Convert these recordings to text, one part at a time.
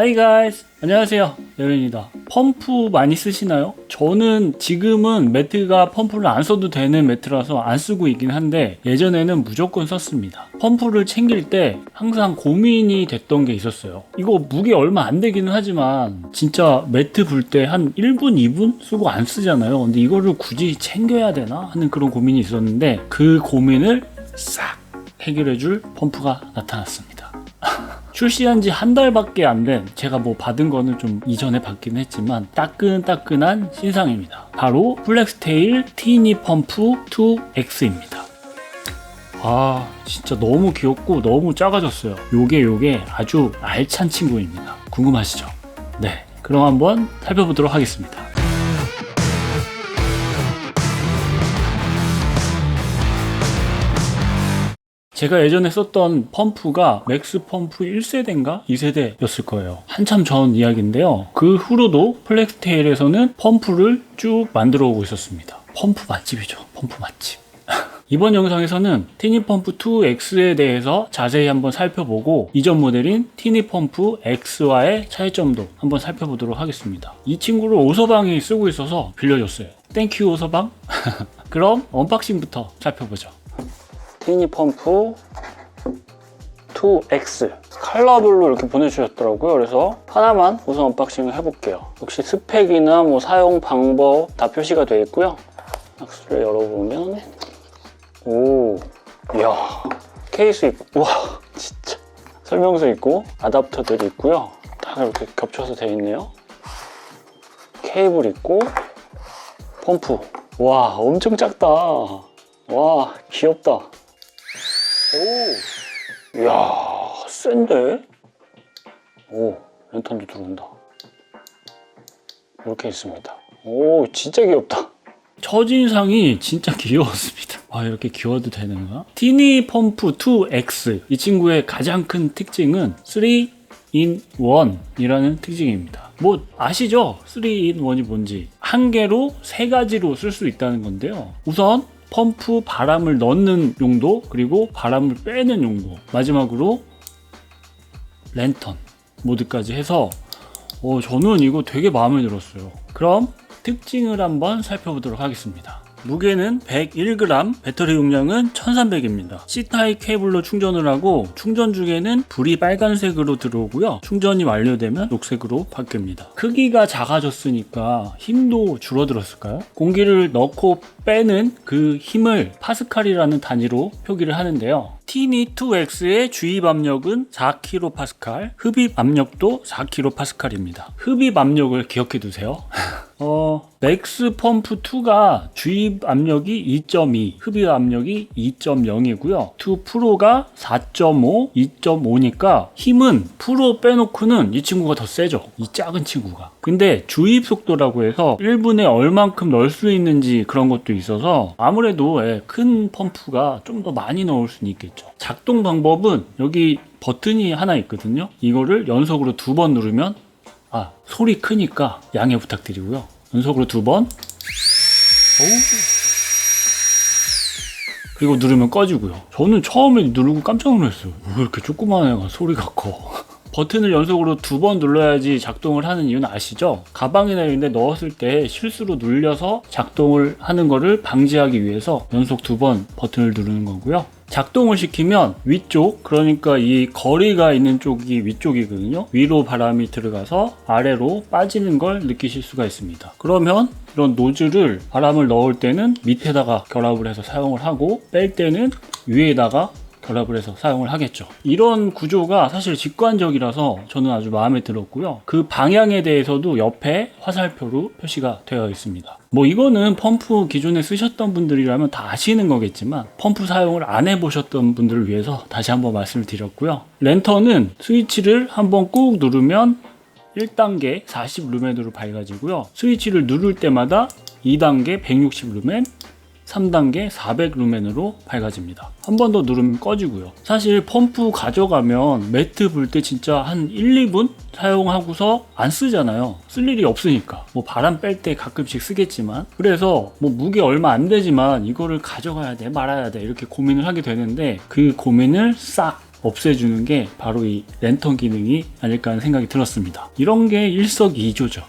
Hi guys! 안녕하세요. 예른입니다. 펌프 많이 쓰시나요? 저는 지금은 매트가 펌프를 안 써도 되는 매트라서 안 쓰고 있긴 한데 예전에는 무조건 썼습니다. 펌프를 챙길 때 항상 고민이 됐던 게 있었어요. 이거 무게 얼마 안 되기는 하지만 진짜 매트 불 때 한 1분, 2분 쓰고 안 쓰잖아요. 근데 이거를 굳이 챙겨야 되나 하는 그런 고민이 있었는데 그 고민을 싹 해결해줄 펌프가 나타났습니다. 출시한 지 한 달밖에 안 된, 제가 뭐 받은 거는 좀 이전에 받긴 했지만 따끈따끈한 신상입니다. 바로 플렉스테일 티니 펌프 2X입니다. 아, 진짜 너무 귀엽고 너무 작아졌어요. 요게 아주 알찬 친구입니다. 궁금하시죠? 네, 그럼 한번 살펴보도록 하겠습니다. 제가 예전에 썼던 펌프가 맥스 펌프 1세대인가 2세대였을 거예요. 한참 전 이야기인데요. 그 후로도 플렉스테일에서는 펌프를 쭉 만들어 오고 있었습니다. 펌프 맛집이죠. 펌프 맛집. 이번 영상에서는 티니 펌프 2X에 대해서 자세히 한번 살펴보고 이전 모델인 티니 펌프 X와의 차이점도 한번 살펴보도록 하겠습니다. 이 친구를 오서방이 쓰고 있어서 빌려줬어요. 땡큐 오서방. 그럼 언박싱부터 살펴보죠. 티니 펌프 2X 컬러별로 이렇게 보내주셨더라고요. 그래서 하나만 우선 언박싱을 해볼게요. 역시 스펙이나 뭐 사용 방법 다 표시가 되어 있고요. 박스를 열어보면 오, 이야, 케이스 있고, 우와, 진짜 설명서 있고 아답터들이 있고요. 다 이렇게 겹쳐서 되어 있네요. 케이블 있고 펌프. 와, 엄청 작다. 와, 귀엽다. 오, 이야, 센데? 오, 랜턴도 들어온다. 이렇게 있습니다. 오, 진짜 귀엽다. 첫인상이 진짜 귀여웠습니다. 아, 이렇게 귀여워도 되는가? 티니 펌프 2X. 이 친구의 가장 큰 특징은 3-in-1이라는 특징입니다. 뭐 아시죠? 3-in-1이 뭔지. 한 개로 세 가지로 쓸 수 있다는 건데요. 우선 펌프 바람을 넣는 용도, 그리고 바람을 빼는 용도, 마지막으로 랜턴 모드까지 해서 저는 이거 되게 마음에 들었어요. 그럼 특징을 한번 살펴보도록 하겠습니다. 무게는 101g, 배터리 용량은 1300입니다. C타입 케이블로 충전을 하고 충전 중에는 불이 빨간색으로 들어오고요. 충전이 완료되면 녹색으로 바뀝니다. 크기가 작아졌으니까 힘도 줄어들었을까요? 공기를 넣고 빼는 그 힘을 파스칼이라는 단위로 표기를 하는데요. 티니 2X의 주입 압력은 4kPa, 흡입 압력도 4kPa입니다. 흡입 압력을 기억해 두세요. 맥스 펌프 2가 주입 압력이 2.2, 흡입 압력이 2.0이고요. 2 프로가 4.5, 2.5니까 힘은 프로 빼놓고는 이 친구가 더 세죠. 이 작은 친구가. 근데 주입 속도라고 해서 1분에 얼만큼 넣을 수 있는지 그런 것도 있어서 아무래도 큰 펌프가 좀 더 많이 넣을 수는 있겠죠. 작동 방법은 여기 버튼이 하나 있거든요. 이거를 연속으로 2번 누르면 소리 크니까 양해 부탁드리고요. 연속으로 2번. 그리고 누르면 꺼지고요. 저는 처음에 누르고 깜짝 놀랐어요. 왜 이렇게 조그만 애가 소리가 커. 버튼을 연속으로 2번 눌러야지 작동을 하는 이유는 아시죠? 가방이나 이런 데 넣었을 때 실수로 눌려서 작동을 하는 거를 방지하기 위해서 연속 2번 버튼을 누르는 거고요. 작동을 시키면 위쪽, 그러니까 이 거리가 있는 쪽이 위쪽이거든요. 위로 바람이 들어가서 아래로 빠지는 걸 느끼실 수가 있습니다. 그러면 이런 노즐을 바람을 넣을 때는 밑에다가 결합을 해서 사용을 하고 뺄 때는 위에다가 결합을 해서 사용을 하겠죠. 이런 구조가 사실 직관적이라서 저는 아주 마음에 들었고요. 그 방향에 대해서도 옆에 화살표로 표시가 되어 있습니다. 뭐 이거는 펌프 기존에 쓰셨던 분들이라면 다 아시는 거겠지만 펌프 사용을 안 해보셨던 분들을 위해서 다시 한번 말씀을 드렸고요. 랜턴은 스위치를 한번 꾹 누르면 1단계 40루멘으로 밝아지고요. 스위치를 누를 때마다 2단계 160루멘, 3단계 400루멘으로 밝아집니다. 한 번 더 누르면 꺼지고요. 사실 펌프 가져가면 매트 불 때 진짜 한 1, 2분 사용하고서 안 쓰잖아요. 쓸 일이 없으니까. 뭐 바람 뺄 때 가끔씩 쓰겠지만, 그래서 뭐 무게 얼마 안 되지만 이거를 가져가야 돼 말아야 돼 이렇게 고민을 하게 되는데 그 고민을 싹 없애주는 게 바로 이 랜턴 기능이 아닐까 하는 생각이 들었습니다. 이런 게 일석이조죠.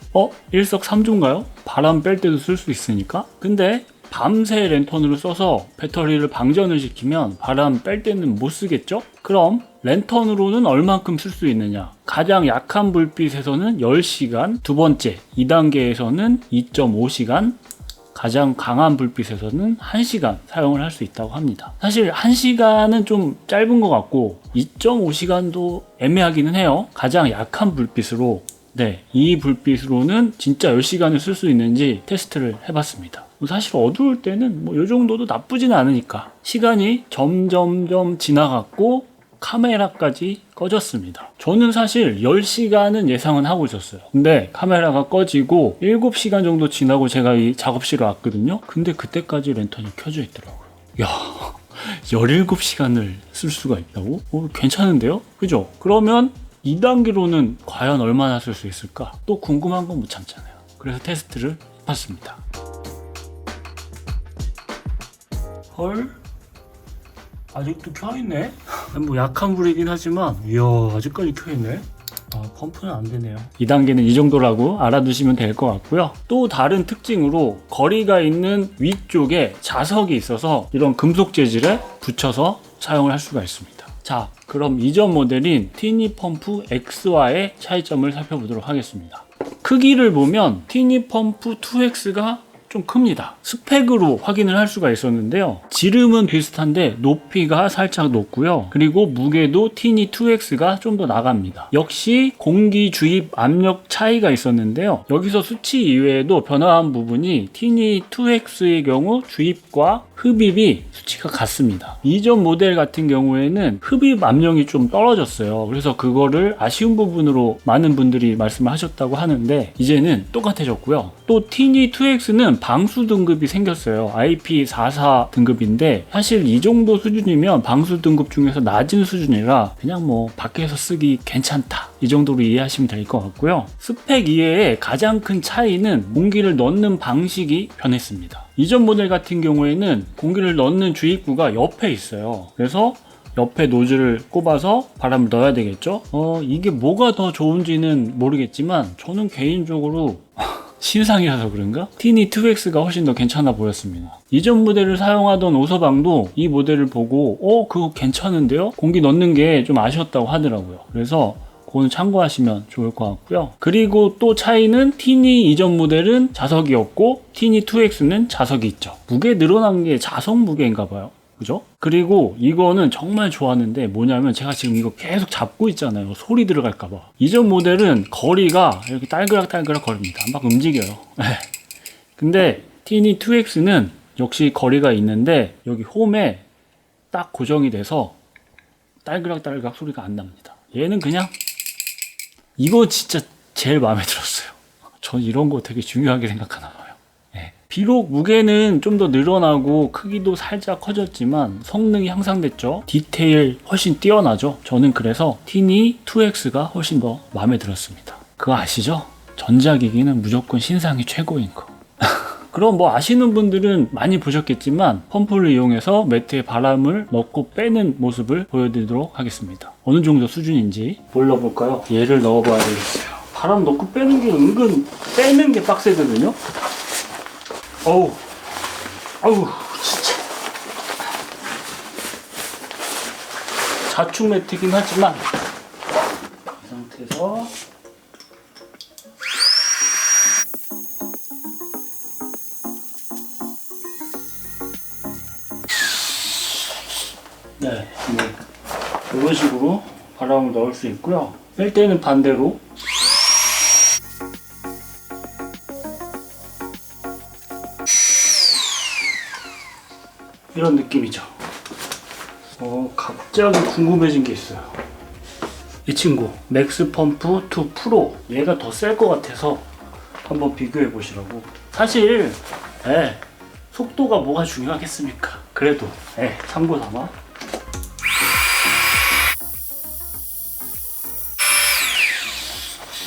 일석삼조인가요? 바람 뺄 때도 쓸 수 있으니까. 근데 밤새 랜턴으로 써서 배터리를 방전을 시키면 바람 뺄 때는 못 쓰겠죠? 그럼 랜턴으로는 얼만큼 쓸 수 있느냐? 가장 약한 불빛에서는 10시간, 두 번째 2단계에서는 2.5시간, 가장 강한 불빛에서는 1시간 사용을 할 수 있다고 합니다. 사실 1시간은 좀 짧은 것 같고 2.5시간도 애매하기는 해요. 가장 약한 불빛으로, 이 불빛으로는 진짜 10시간을 쓸 수 있는지 테스트를 해봤습니다. 사실 어두울 때는 이 정도도 나쁘진 않으니까. 시간이 점점점 지나갔고 카메라까지 꺼졌습니다. 저는 사실 10시간은 예상은 하고 있었어요. 근데 카메라가 꺼지고 7시간 정도 지나고 제가 이 작업실에 왔거든요. 근데 그때까지 랜턴이 켜져 있더라고요. 야, 17시간을 쓸 수가 있다고? 괜찮은데요? 그죠? 그러면 2단계로는 과연 얼마나 쓸 수 있을까? 또 궁금한 건 못 참잖아요. 그래서 테스트를 해봤습니다. 헐, 아직도 켜있네? 뭐 약한 불이긴 하지만 이야, 아직까지 켜있네? 펌프는 안 되네요. 2단계는 이 정도라고 알아두시면 될 것 같고요. 또 다른 특징으로 거리가 있는 위쪽에 자석이 있어서 이런 금속 재질에 붙여서 사용을 할 수가 있습니다. 자, 그럼 이전 모델인 티니 펌프 X와의 차이점을 살펴보도록 하겠습니다. 크기를 보면 티니 펌프 2X가 좀 큽니다. 스펙으로 확인을 할 수가 있었는데요. 지름은 비슷한데 높이가 살짝 높고요. 그리고 무게도 티니 2X가 좀 더 나갑니다. 역시 공기 주입 압력 차이가 있었는데요. 여기서 수치 이외에도 변화한 부분이 티니 2X의 경우 주입과 흡입이 수치가 같습니다. 이전 모델 같은 경우에는 흡입 압력이 좀 떨어졌어요. 그래서 그거를 아쉬운 부분으로 많은 분들이 말씀을 하셨다고 하는데 이제는 똑같아졌고요. 또 티니 2X는 방수 등급이 생겼어요. IP44 등급인데 사실 이 정도 수준이면 방수 등급 중에서 낮은 수준이라 그냥 뭐 밖에서 쓰기 괜찮다, 이 정도로 이해하시면 될 것 같고요. 스펙 이외에 가장 큰 차이는 공기를 넣는 방식이 변했습니다. 이전 모델 같은 경우에는 공기를 넣는 주입구가 옆에 있어요. 그래서 옆에 노즐을 꼽아서 바람을 넣어야 되겠죠? 이게 뭐가 더 좋은지는 모르겠지만 저는 개인적으로 신상이라서 그런가? 티니 2X가 훨씬 더 괜찮아 보였습니다. 이전 모델을 사용하던 오서방도 이 모델을 보고 그거 괜찮은데요? 공기 넣는 게 좀 아쉬웠다고 하더라고요. 그래서 그거는 참고하시면 좋을 것 같고요. 그리고 또 차이는 티니 이전 모델은 자석이 없고 티니 2X는 자석이 있죠. 무게 늘어난 게 자석 무게인가 봐요. 그죠? 그리고 이거는 정말 좋았는데 뭐냐면 제가 지금 이거 계속 잡고 있잖아요. 소리 들어갈까봐. 이전 모델은 거리가 이렇게 딸그락딸그락 거립니다. 막 움직여요. 근데 티니 2X는 역시 거리가 있는데 여기 홈에 딱 고정이 돼서 딸그락딸그락 소리가 안 납니다. 얘는 그냥 이거 진짜 제일 마음에 들었어요. 전 이런 거 되게 중요하게 생각하나 봐요. 비록 무게는 좀 더 늘어나고 크기도 살짝 커졌지만 성능이 향상됐죠. 디테일 훨씬 뛰어나죠. 저는 그래서 티니 2X가 훨씬 더 마음에 들었습니다. 그거 아시죠? 전자기기는 무조건 신상이 최고인 거. 그럼 뭐 아시는 분들은 많이 보셨겠지만 펌프를 이용해서 매트에 바람을 넣고 빼는 모습을 보여드리도록 하겠습니다. 어느 정도 수준인지 뭘 넣어볼까요? 얘를 넣어봐야 되겠어요. 바람 넣고 빼는 게 은근 빼는 게 빡세거든요. 어우 진짜 자축 매트긴 하지만 이 상태에서 이런 식으로 바람을 넣을 수 있고요. 뺄 때는 반대로 이런 느낌이죠. 갑자기 궁금해진 게 있어요. 이 친구 맥스 펌프 2 프로, 얘가 더 셀 것 같아서 한번 비교해 보시라고. 사실 속도가 뭐가 중요하겠습니까? 그래도 참고 삼아.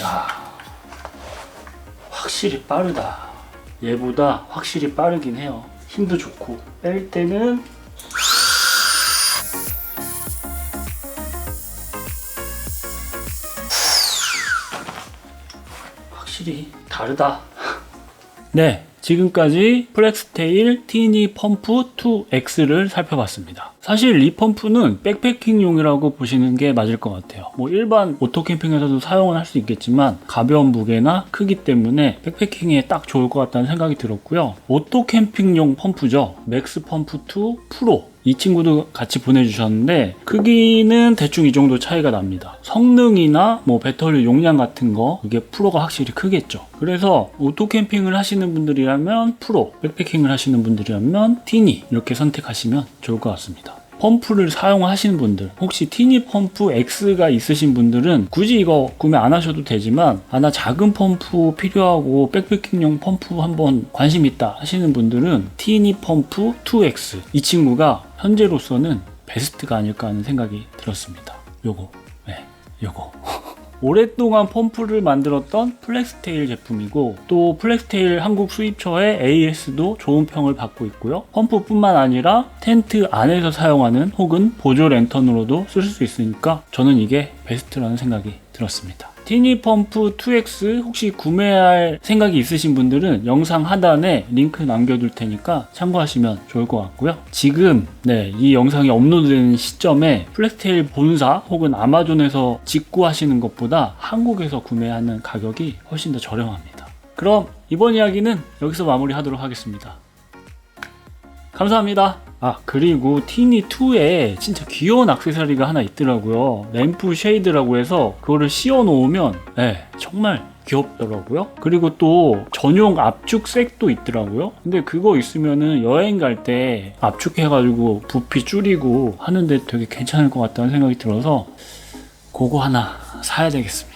야, 확실히 빠르다. 얘보다 확실히 빠르긴 해요. 힘도 좋고. 뺄 때는 확실히 다르다. 네, 지금까지 플렉스테일 티니 펌프 2X를 살펴봤습니다. 사실 이 펌프는 백패킹용이라고 보시는 게 맞을 것 같아요. 뭐 일반 오토캠핑에서도 사용을 할 수 있겠지만 가벼운 무게나 크기 때문에 백패킹에 딱 좋을 것 같다는 생각이 들었고요. 오토캠핑용 펌프죠. 맥스 펌프 2 프로, 이 친구도 같이 보내주셨는데 크기는 대충 이 정도 차이가 납니다. 성능이나 뭐 배터리 용량 같은 거 이게 프로가 확실히 크겠죠. 그래서 오토 캠핑을 하시는 분들이라면 프로, 백패킹을 하시는 분들이라면 티니 이렇게 선택하시면 좋을 것 같습니다. 펌프를 사용하시는 분들, 혹시 티니 펌프 X가 있으신 분들은 굳이 이거 구매 안 하셔도 되지만 나 작은 펌프 필요하고 백패킹용 펌프 한번 관심 있다 하시는 분들은 티니 펌프 2X, 이 친구가 현재로서는 베스트가 아닐까 하는 생각이 들었습니다. 요거 오랫동안 펌프를 만들었던 플렉스테일 제품이고, 또 플렉스테일 한국 수입처의 AS도 좋은 평을 받고 있고요. 펌프뿐만 아니라 텐트 안에서 사용하는 혹은 보조 랜턴으로도 쓸 수 있으니까 저는 이게 베스트라는 생각이 들었습니다. 티니 펌프 2X 혹시 구매할 생각이 있으신 분들은 영상 하단에 링크 남겨둘 테니까 참고하시면 좋을 것 같고요. 지금 이 영상이 업로드되는 시점에 플렉스테일 본사 혹은 아마존에서 직구하시는 것보다 한국에서 구매하는 가격이 훨씬 더 저렴합니다. 그럼 이번 이야기는 여기서 마무리하도록 하겠습니다. 감사합니다. 그리고 티니2에 진짜 귀여운 액세서리가 하나 있더라고요. 램프 쉐이드라고 해서 그거를 씌워 놓으면 정말 귀엽더라고요. 그리고 또 전용 압축색도 있더라고요. 근데 그거 있으면은 여행 갈 때 압축해가지고 부피 줄이고 하는데 되게 괜찮을 것 같다는 생각이 들어서 그거 하나 사야 되겠습니다.